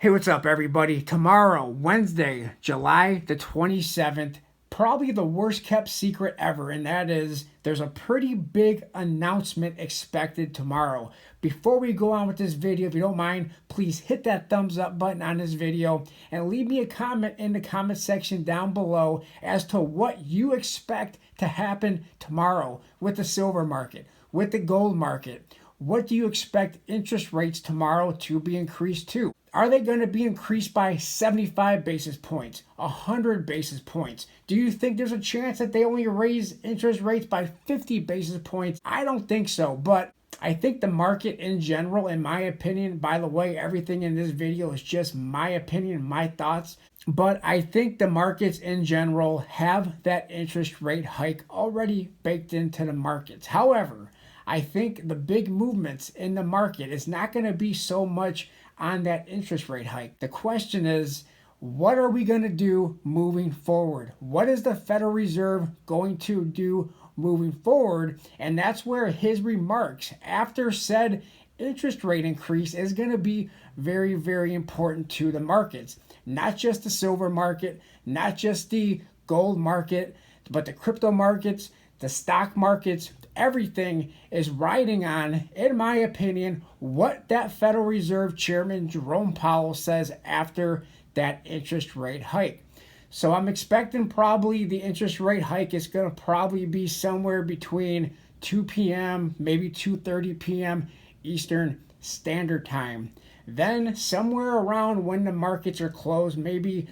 Hey, what's up, everybody? Tomorrow, Wednesday, July the 27th, probably the worst kept secret ever, and that is there's a pretty big announcement expected tomorrow. Before we go on with this video, if you don't mind, please hit that thumbs up button on this video and leave me a comment in the comment section down below as to what you expect to happen tomorrow with the silver market, with the gold market. What do you expect interest rates tomorrow to be increased to? Are they going to be increased by 75 basis points, 100 basis points? Do you think there's a chance that they only raise interest rates by 50 basis points? I don't think so, but I think the market in general, in my opinion, by the way, everything in this video is just my opinion, my thoughts, but I think the markets in general have that interest rate hike already baked into the markets. However, I think the big movements in the market is not going to be so much on that interest rate hike. The question is, what are we going to do moving forward? What is the Federal Reserve going to do moving forward? And that's where his remarks after said interest rate increase is going to be very, very important to the markets. Not just the silver market, not just the gold market, but the crypto markets, the stock markets. Everything is riding on, in my opinion, what that Federal Reserve Chairman Jerome Powell says after that interest rate hike. So I'm expecting probably the interest rate hike is going to probably be somewhere between 2 p.m., maybe 2:30 p.m. Eastern Standard Time. Then somewhere around when the markets are closed, maybe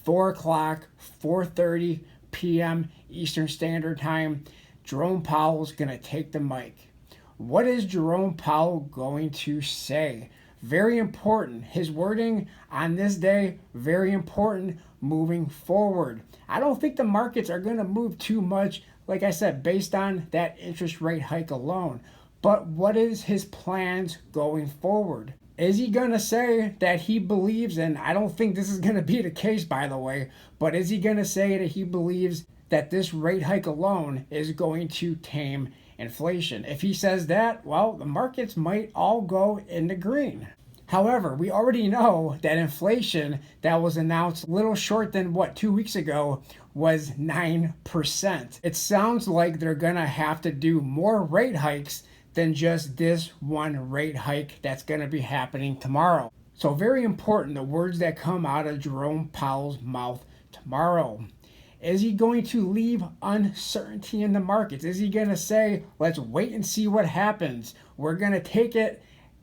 4 o'clock, 4:30 p.m. Eastern Standard Time, Jerome Powell's going to take the mic. What is Jerome Powell going to say? Very important. His wording on this day, very important moving forward. I don't think the markets are going to move too much, like I said, based on that interest rate hike alone. But what is his plans going forward? Is he going to say that he believes, and I don't think this is going to be the case, by the way, but is he going to say that he believes that this rate hike alone is going to tame inflation? If he says that, well, the markets might all go in the green. However, we already know that inflation that was announced little short than 2 weeks ago was 9%. It sounds like they're going to have to do more rate hikes than just this one rate hike that's going to be happening tomorrow. So very important, the words that come out of Jerome Powell's mouth tomorrow. Is he going to leave uncertainty in the markets? Is he going to say, let's wait and see what happens? We're going to take it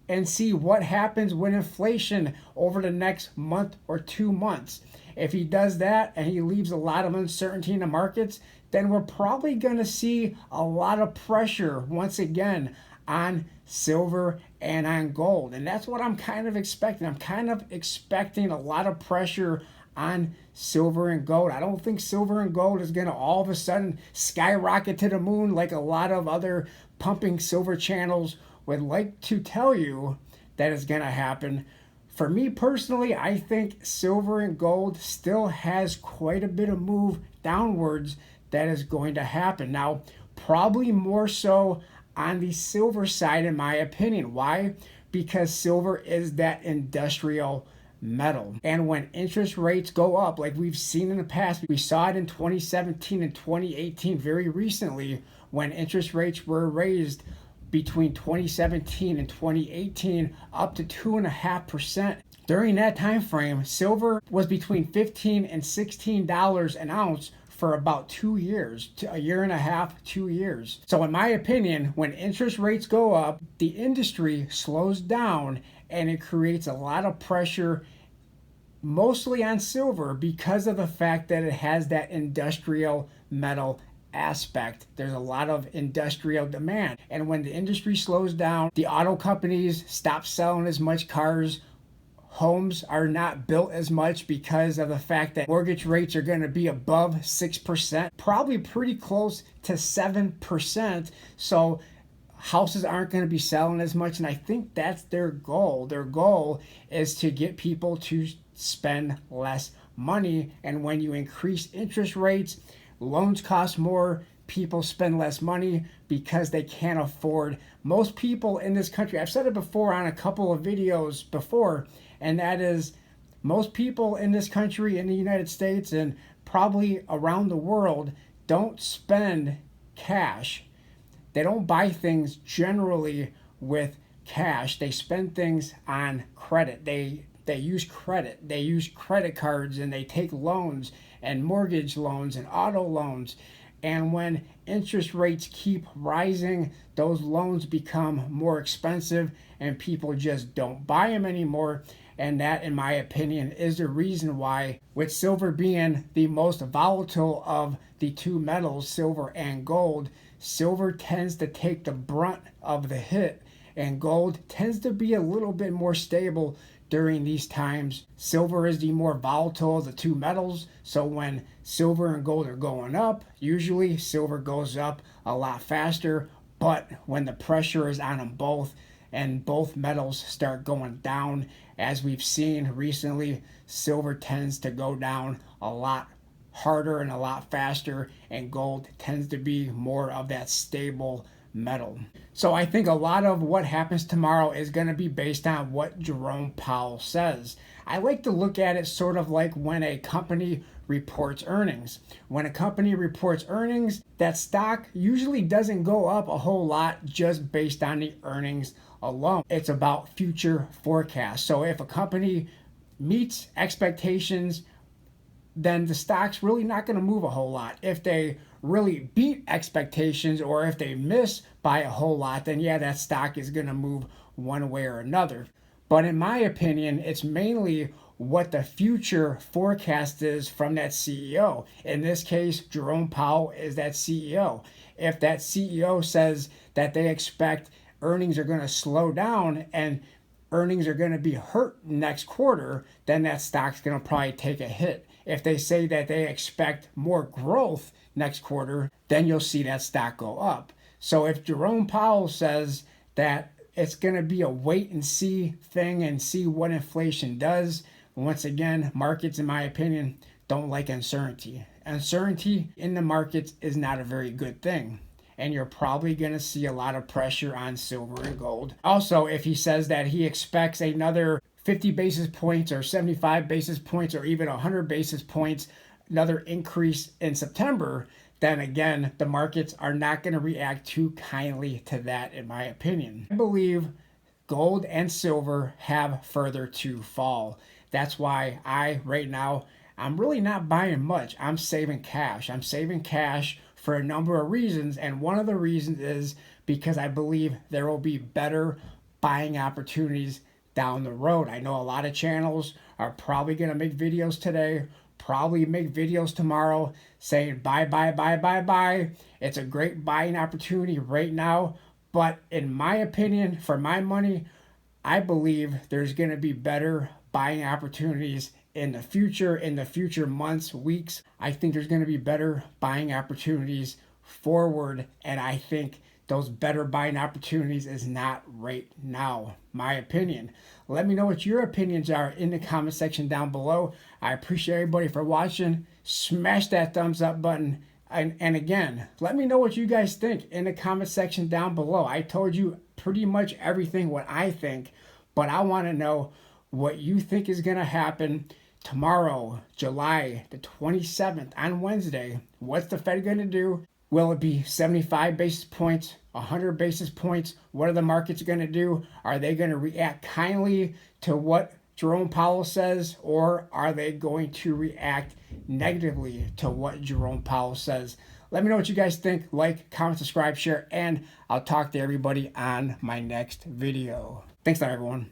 and see what happens with inflation over the next month or 2 months. If he does that and he leaves a lot of uncertainty in the markets, then we're probably going to see a lot of pressure once again on silver and on gold. And that's what I'm kind of expecting. I'm kind of expecting a lot of pressure on silver and gold. I don't think silver and gold is going to all of a sudden skyrocket to the moon like a lot of other pumping silver channels would like to tell you that is going to happen. For me personally, I think silver and gold still has quite a bit of move downwards that is going to happen. Now, probably more so on the silver side, in my opinion. Why? Because silver is that industrial metal. And when interest rates go up, like we've seen in the past, we saw it in 2017 and 2018 very recently, when interest rates were raised between 2017 and 2018 up to 2.5%. During that time frame, silver was between $15 and $16 an ounce for about 2 years, to a year and a half, 2 years. So in my opinion, when interest rates go up, the industry slows down and it creates a lot of pressure, mostly on silver, because of the fact that it has that industrial metal aspect. There's a lot of industrial demand. And when the industry slows down, the auto companies stop selling as much cars. Homes are not built as much because of the fact that mortgage rates are going to be above 6%, probably pretty close to 7%. So houses aren't going to be selling as much. And I think that's their goal. Their goal is to get people to spend less money. And when you increase interest rates, loans cost more, people spend less money because they can't afford. Most people in this country, I've said it before on a couple of videos before, and that is Most people in this country, in the United States, and probably around the world, don't spend cash. They don't buy things generally with cash. They spend things on credit. They use credit. They use credit cards, and they take loans and mortgage loans and auto loans. And when interest rates keep rising, those loans become more expensive and people just don't buy them anymore. And that, in my opinion, is the reason why, with silver being the most volatile of the two metals, silver and gold, silver tends to take the brunt of the hit, and gold tends to be a little bit more stable during these times. Silver is the more volatile of the two metals, so when silver and gold are going up, usually silver goes up a lot faster, but when the pressure is on them both and both metals start going down, as we've seen recently, silver tends to go down a lot harder and a lot faster, and gold tends to be more of that stable metal. So I think a lot of what happens tomorrow is going to be based on what Jerome Powell says. I like to look at it sort of like when a company reports earnings. When a company reports earnings, that stock usually doesn't go up a whole lot just based on the earnings alone. It's about future forecasts. So if a company meets expectations, then the stock's really not going to move a whole lot. If they really beat expectations or if they miss by a whole lot, then yeah, that stock is going to move one way or another. But in my opinion, it's mainly what the future forecast is from that CEO. In this case, Jerome Powell is that CEO. If that CEO says that they expect earnings are going to slow down and earnings are going to be hurt next quarter, then that stock's going to probably take a hit. If they say that they expect more growth next quarter, then you'll see that stock go up. So if Jerome Powell says that it's going to be a wait and see thing and see what inflation does, once again, markets, in my opinion, don't like uncertainty. Uncertainty in the markets is not a very good thing. And you're probably going to see a lot of pressure on silver and gold. Also, if he says that he expects another 50 basis points or 75 basis points or even 100 basis points, another increase in September, then again, the markets are not going to react too kindly to that, in my opinion. I believe gold and silver have further to fall. That's why right now, I'm really not buying much. I'm saving cash. I'm saving cash for a number of reasons, and one of the reasons is because I believe there will be better buying opportunities down the road. I know a lot of channels are probably going to make videos today, probably make videos tomorrow saying buy, buy, buy, buy, buy. It's a great buying opportunity right now, but in my opinion, for my money, I believe there's going to be better buying opportunities in the future months, weeks. I think there's going to be better buying opportunities forward, and I think those better buying opportunities is not right now, my opinion. Let me know what your opinions are in the comment section down below. I appreciate everybody for watching. Smash that thumbs up button. And again, let me know what you guys think in the comment section down below. I told you pretty much everything what I think, but I want to know what you think is going to happen tomorrow, July the 27th, on Wednesday. What's the Fed going to do? Will it be 75 basis points, 100 basis points? What are the markets going to do? Are they going to react kindly to what Jerome Powell says, or are they going to react negatively to what Jerome Powell says? Let me know what you guys think. Like, comment, subscribe, share, and I'll talk to everybody on my next video. Thanks a lot, everyone.